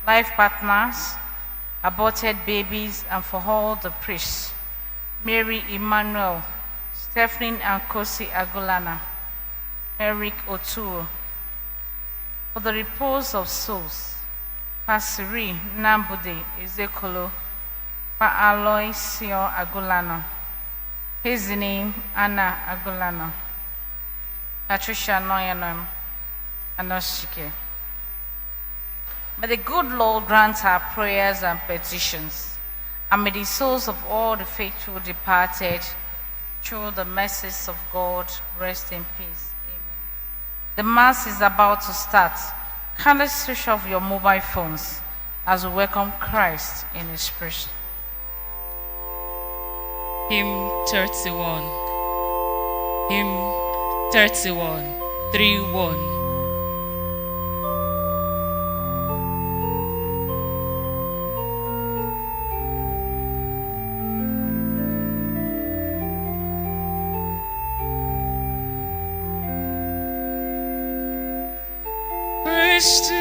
life partners, aborted babies, and for all the priests, Mary Emmanuel, Stephanie and Kosi Agulana, Eric Oturo, for the repose of souls, Pasiri Nambude Ezekolo, Pa Aloy Sio Agulano, his name Anna Agulano, Patricia Noyanam, and Oshike. May the good Lord grant our prayers and petitions, and may the souls of all the faithful departed, through the mercies of God, rest in peace. Amen. The Mass is about to start. Kindly switch off your mobile phones as we welcome Christ in His person. Hymn 31. Hymn 31. 3-1. Christ